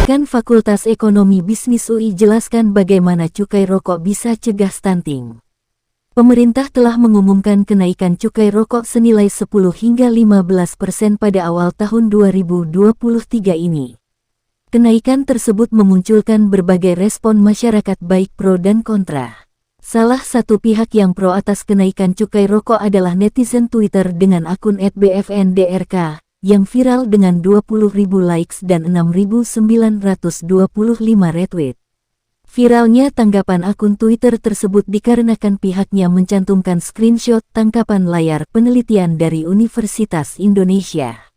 Dekan Fakultas Ekonomi Bisnis UI jelaskan bagaimana cukai rokok bisa cegah stunting. Pemerintah telah mengumumkan kenaikan cukai rokok senilai 10 hingga 15% pada awal tahun 2023 ini. Kenaikan tersebut memunculkan berbagai respon masyarakat baik pro dan kontra. Salah satu pihak yang pro atas kenaikan cukai rokok adalah netizen Twitter dengan akun @bfndrk, yang viral dengan 20.000 likes dan 6.925 retweet. Viralnya tanggapan akun Twitter tersebut dikarenakan pihaknya mencantumkan screenshot tangkapan layar penelitian dari Universitas Indonesia.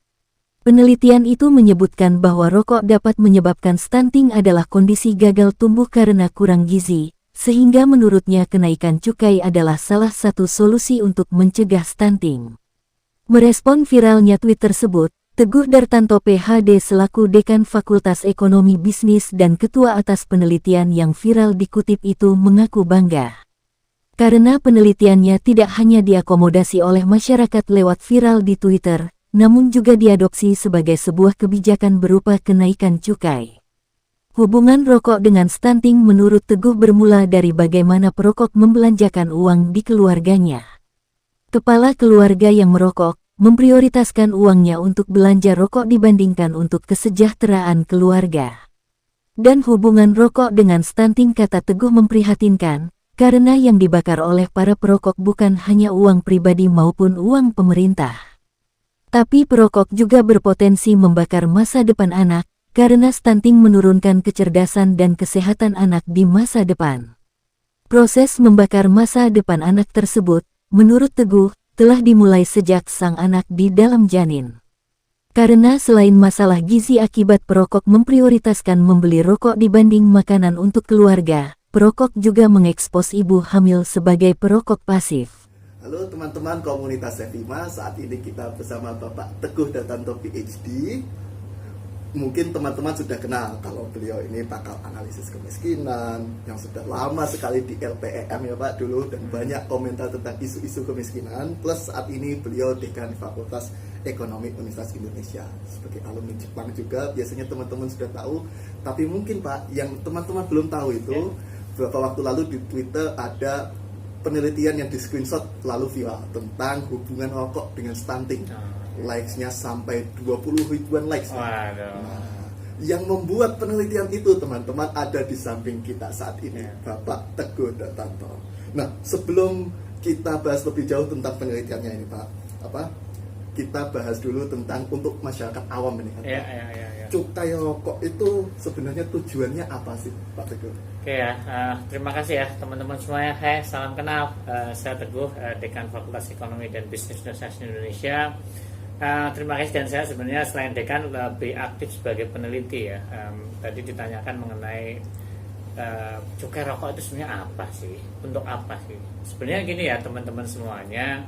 Penelitian itu menyebutkan bahwa rokok dapat menyebabkan stunting adalah kondisi gagal tumbuh karena kurang gizi, sehingga menurutnya kenaikan cukai adalah salah satu solusi untuk mencegah stunting. Merespon viralnya tweet tersebut, Teguh Dartanto PhD selaku Dekan Fakultas Ekonomi Bisnis dan Ketua atas penelitian yang viral dikutip itu mengaku bangga. Karena penelitiannya tidak hanya diakomodasi oleh masyarakat lewat viral di Twitter, namun juga diadopsi sebagai sebuah kebijakan berupa kenaikan cukai. Hubungan rokok dengan stunting menurut Teguh bermula dari bagaimana perokok membelanjakan uang di keluarganya. Kepala keluarga yang merokok memprioritaskan uangnya untuk belanja rokok dibandingkan untuk kesejahteraan keluarga. Dan hubungan rokok dengan stunting kata Teguh memprihatinkan, karena yang dibakar oleh para perokok bukan hanya uang pribadi maupun uang pemerintah. Tapi perokok juga berpotensi membakar masa depan anak, karena stunting menurunkan kecerdasan dan kesehatan anak di masa depan. Proses membakar masa depan anak tersebut, menurut Teguh, telah dimulai sejak sang anak di dalam janin. Karena selain masalah gizi akibat perokok memprioritaskan membeli rokok dibanding makanan untuk keluarga, perokok juga mengekspos ibu hamil sebagai perokok pasif. Halo teman-teman komunitas F5, saat ini kita bersama Bapak Teguh Dartanto PhD. Mungkin teman-teman sudah kenal kalau beliau ini pakar analisis kemiskinan yang sudah lama sekali di LPEM ya Pak dulu, dan banyak komentar tentang isu-isu kemiskinan. Plus saat ini beliau Dekan Fakultas Ekonomi Universitas Indonesia. Sebagai alumni Jepang juga biasanya teman-teman sudah tahu. Tapi mungkin Pak, yang teman-teman belum tahu itu, beberapa waktu lalu di Twitter ada penelitian yang di screenshot lalu viral tentang hubungan rokok dengan stunting. Likes-nya sampai 20 ribuan likes. Nah, yang membuat penelitian itu teman-teman ada di samping kita saat ini, Bapak Teguh Dartanto. Nah, sebelum kita bahas lebih jauh tentang penelitiannya ini Pak, kita bahas dulu tentang untuk masyarakat awam ini kan. Cukai rokok itu sebenarnya tujuannya apa sih Pak Teguh? Oke ya, terima kasih ya teman-teman semuanya. Hai, salam kenal. Saya Teguh, Dekan Fakultas Ekonomi dan Bisnis Universitas Indonesia. Terima kasih, dan saya sebenarnya selain dekan lebih aktif sebagai peneliti ya. Tadi ditanyakan mengenai cukai rokok itu sebenarnya apa sih? Untuk apa sih? Sebenarnya gini ya teman-teman semuanya,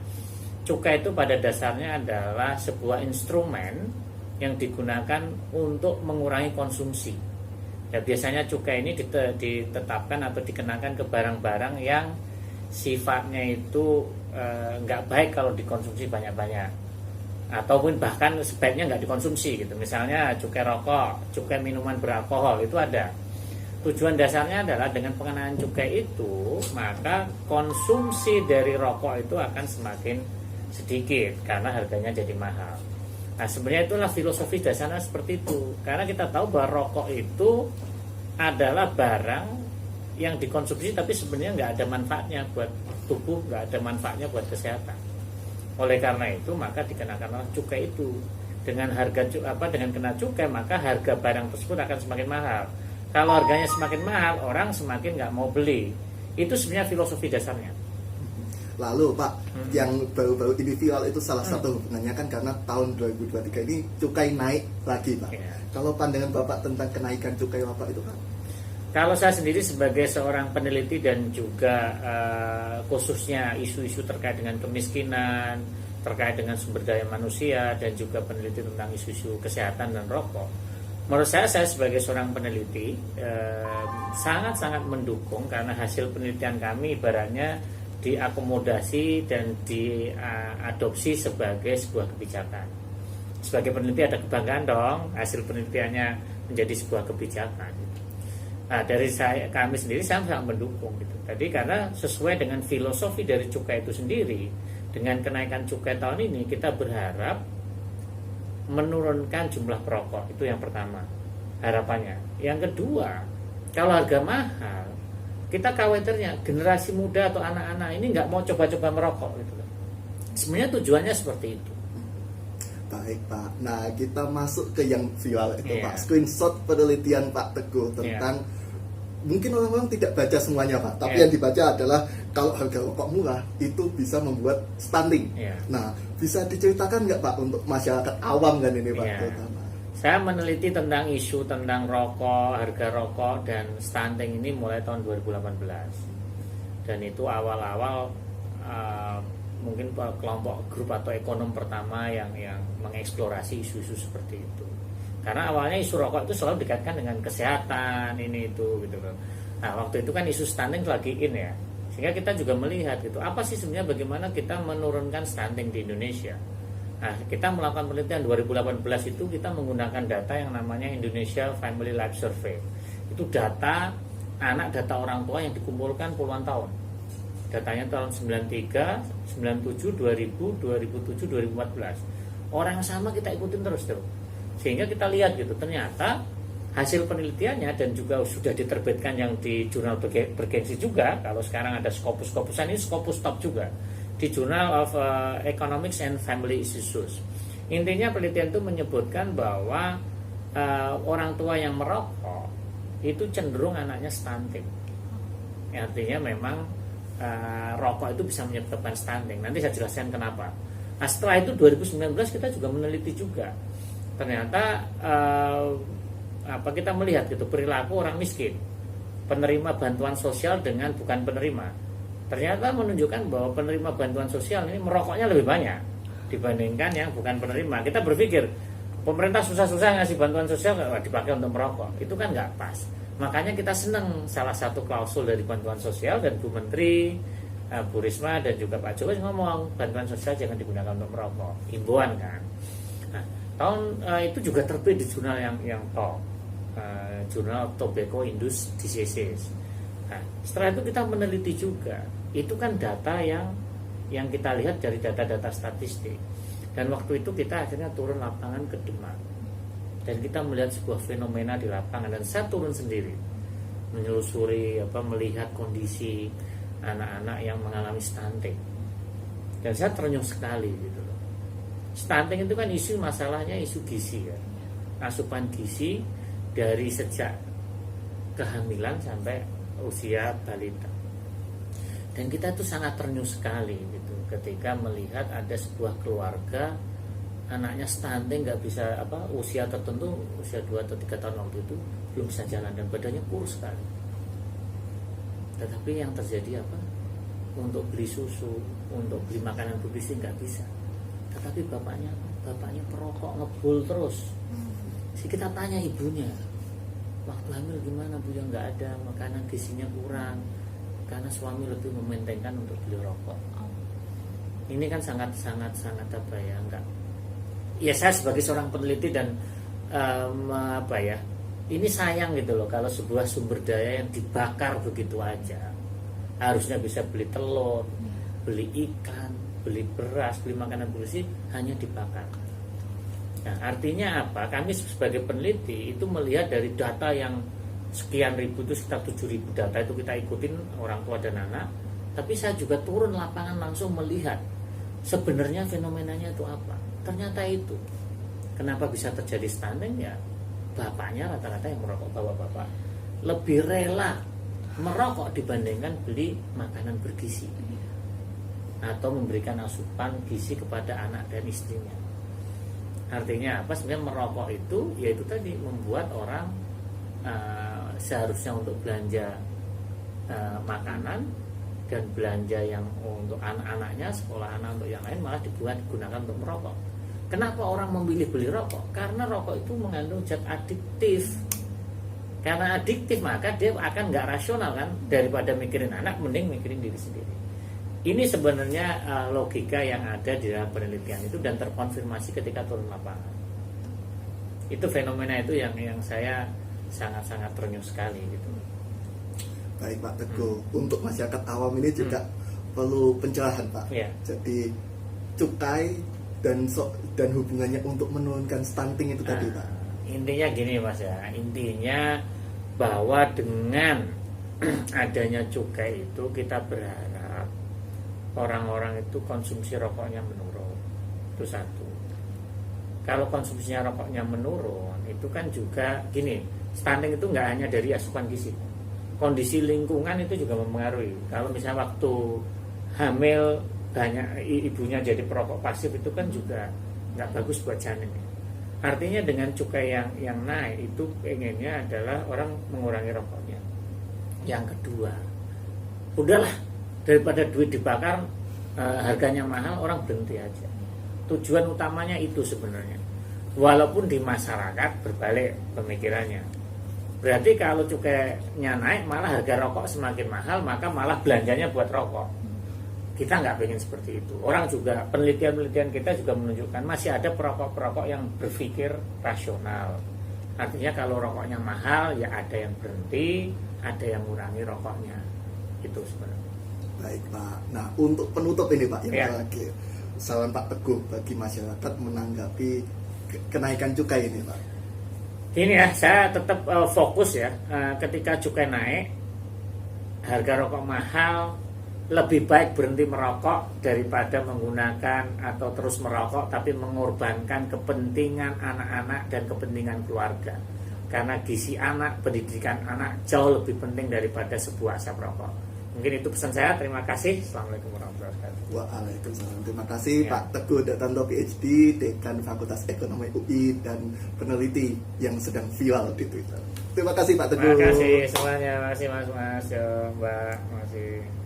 cukai itu pada dasarnya adalah sebuah instrumen yang digunakan untuk mengurangi konsumsi. Ya, biasanya cukai ini ditetapkan atau dikenakan ke barang-barang yang sifatnya itu nggak baik kalau dikonsumsi banyak-banyak, ataupun bahkan sebaiknya nggak dikonsumsi gitu. Misalnya cukai rokok, cukai minuman beralkohol itu ada. Tujuan dasarnya adalah dengan pengenaan cukai itu, maka konsumsi dari rokok itu akan semakin sedikit karena harganya jadi mahal. Nah, sebenarnya itulah filosofi dasarnya seperti itu. Karena kita tahu bahwa rokok itu adalah barang yang dikonsumsi tapi sebenarnya nggak ada manfaatnya buat tubuh, nggak ada manfaatnya buat kesehatan. Oleh karena itu maka dikenakanlah cukai itu. Dengan kena cukai maka harga barang tersebut akan semakin mahal. Kalau harganya semakin mahal, orang semakin nggak mau beli. Itu sebenarnya filosofi dasarnya. Lalu Pak, yang baru-baru ini viral itu salah satu hubungannya kan karena tahun 2023 ini cukai naik lagi Pak. Kalau pandangan Bapak tentang kenaikan cukai Bapak itu Pak? Kalau saya sendiri sebagai seorang peneliti dan juga khususnya isu-isu terkait dengan kemiskinan, terkait dengan sumber daya manusia, dan juga peneliti tentang isu-isu kesehatan dan rokok, menurut saya sebagai seorang peneliti sangat-sangat mendukung, karena hasil penelitian kami ibaratnya diakomodasi dan diadopsi sebagai sebuah kebijakan. Sebagai peneliti ada kebanggaan dong, hasil penelitiannya menjadi sebuah kebijakan. Nah, dari kami sendiri saya sangat mendukung gitu. Tadi karena sesuai dengan filosofi dari cukai itu sendiri, dengan kenaikan cukai tahun ini kita berharap menurunkan jumlah perokok, itu yang pertama harapannya. Yang kedua, kalau harga mahal, kita khawatirnya generasi muda atau anak-anak ini nggak mau coba-coba merokok gitu. Sebenarnya tujuannya seperti itu. Baik Pak, nah kita masuk ke yang viral itu Iya. Pak, screenshot penelitian Pak Teguh tentang mungkin orang-orang tidak baca semuanya Pak, tapi Iya. yang dibaca adalah kalau harga rokok murah itu bisa membuat stunting. Iya. Nah, bisa diceritakan nggak Pak untuk masyarakat awam kan ini Pak Iya. terutama? Saya meneliti tentang isu tentang rokok, harga rokok dan stunting ini mulai tahun 2018. Dan itu awal-awal mungkin kelompok grup atau ekonom pertama yang mengeksplorasi isu-isu seperti itu. Karena awalnya isu rokok itu selalu dikaitkan dengan kesehatan ini itu gitu loh. Nah, waktu itu kan isu stunting lagi in ya. Sehingga kita juga melihat gitu, apa sih sebenarnya bagaimana kita menurunkan stunting di Indonesia. Nah, kita melakukan penelitian 2018 itu kita menggunakan data yang namanya Indonesia Family Life Survey. Itu data orang tua yang dikumpulkan puluhan tahun. Datanya tahun 93, 97, 2000, 2007, 2014. Orang yang sama kita ikutin terus tuh. Sehingga kita lihat gitu, ternyata hasil penelitiannya dan juga sudah diterbitkan yang di jurnal bergengsi juga. Kalau sekarang ada Scopus-Scopusan, ini Scopus Top juga di Journal of Economics and Family Issues. Intinya penelitian itu menyebutkan bahwa orang tua yang merokok itu cenderung anaknya stunting. Artinya memang rokok itu bisa menyebabkan stunting. Nanti saya jelaskan kenapa. Nah, setelah itu 2019 kita juga meneliti juga. Ternyata kita melihat gitu perilaku orang miskin, penerima bantuan sosial dengan bukan penerima. Ternyata menunjukkan bahwa penerima bantuan sosial ini merokoknya lebih banyak dibandingkan yang bukan penerima. Kita berpikir pemerintah susah-susah ngasih bantuan sosial nggak dipakai untuk merokok, itu kan nggak pas. Makanya kita senang salah satu klausul dari bantuan sosial, dan Bu Menteri, Bu Risma dan juga Pak Jokowi ngomong bantuan sosial jangan digunakan untuk merokok, himbauan kan. Nah, tahun itu juga terbit di jurnal yang top, Jurnal Tobacco Industry Diseases. Nah, setelah itu kita meneliti juga, itu kan data yang kita lihat dari data-data statistik. Dan waktu itu kita akhirnya turun lapangan ke Demak, dan kita melihat sebuah fenomena di lapangan, dan saya turun sendiri menelusuri melihat kondisi anak-anak yang mengalami stunting, dan saya ternyuh sekali gitu loh. Stunting itu kan isu masalahnya isu gizi ya, asupan gizi dari sejak kehamilan sampai usia balita. Dan kita tuh sangat ternyuh sekali gitu ketika melihat ada sebuah keluarga anaknya stunting, nggak bisa usia tertentu, usia 2 atau 3 tahun waktu itu belum bisa jalan dan badannya kurus sekali. Tetapi yang terjadi untuk beli susu, untuk beli makanan bergizi nggak bisa. Tetapi bapaknya perokok, ngebul terus. Jadi kita tanya ibunya, waktu hamil gimana Bu? Yang nggak ada makanan gizinya kurang karena suami lebih mementingkan untuk beli rokok. Ini kan sangat enggak. Ya saya sebagai seorang peneliti dan ini sayang gitu loh kalau sebuah sumber daya yang dibakar begitu aja. Harusnya bisa beli telur, beli ikan, beli beras, beli makanan bergizi, hanya dibakar. Nah, artinya apa? Kami sebagai peneliti itu melihat dari data yang sekian ribu, itu sekitar 7.000 data itu kita ikutin orang tua dan anak. Tapi saya juga turun lapangan langsung melihat sebenarnya fenomenanya itu apa. Ternyata itu kenapa bisa terjadi stunting ya, bapaknya rata-rata yang merokok, bapak-bapak lebih rela merokok dibandingkan beli makanan bergizi atau memberikan asupan gizi kepada anak dan istrinya. Artinya apa? Sebenarnya merokok itu yaitu tadi membuat orang seharusnya untuk belanja makanan dan belanja yang untuk anak-anaknya, sekolah anak untuk yang lain malah digunakan untuk merokok. Kenapa orang memilih beli rokok? Karena rokok itu mengandung zat adiktif. Karena adiktif maka dia akan nggak rasional kan, daripada mikirin anak mending mikirin diri sendiri. Ini sebenarnya logika yang ada di dalam penelitian itu dan terkonfirmasi ketika turun lapangan. Itu fenomena itu yang saya sangat-sangat terenyuh sekali gitu. Baik Pak Teguh, untuk masyarakat awam ini juga perlu pencerahan Pak. Iya. Jadi cukai dan hubungannya untuk menurunkan stunting itu tadi Pak. Intinya gini Mas ya, intinya bahwa dengan adanya cukai itu kita berharap orang-orang itu konsumsi rokoknya menurun. Itu satu. Kalau konsumsinya rokoknya menurun, itu kan juga gini, stunting itu nggak hanya dari asupan gizi, kondisi lingkungan itu juga mempengaruhi. Kalau misalnya waktu hamil banyak ibunya jadi perokok pasif, itu kan juga nggak bagus buat janin. Artinya dengan cukai yang naik itu pengennya adalah orang mengurangi rokoknya. Yang kedua, udahlah daripada duit dibakar, harganya mahal, orang berhenti aja. Tujuan utamanya itu sebenarnya. Walaupun di masyarakat berbalik pemikirannya. Berarti kalau cukainya naik malah harga rokok semakin mahal, maka malah belanjanya buat rokok. Kita nggak pengen seperti itu. Orang juga, penelitian-penelitian kita juga menunjukkan masih ada perokok-perokok yang berpikir rasional. Artinya kalau rokoknya mahal, ya ada yang berhenti, ada yang mengurangi rokoknya. Itu sebenarnya. Baik Pak. Nah untuk penutup ini Pak, yang Ya. terakhir, saran Pak Teguh bagi masyarakat menanggapi kenaikan cukai ini Pak. Ini ya, saya tetap fokus ya, ketika cukai naik, harga rokok mahal, lebih baik berhenti merokok daripada menggunakan atau terus merokok tapi mengorbankan kepentingan anak-anak dan kepentingan keluarga. Karena gizi anak, pendidikan anak jauh lebih penting daripada sebuah asap rokok. Mungkin itu pesan saya. Terima kasih. Assalamualaikum warahmatullahi wabarakatuh. Waalaikumsalam. Terima kasih Ya. Pak Teguh Datanto PhD, Dekan Fakultas Ekonomi UI dan peneliti yang sedang viral di Twitter. Terima kasih Pak Teguh. Terima kasih semuanya. Terima kasih Mas, Mbak. Terima kasih.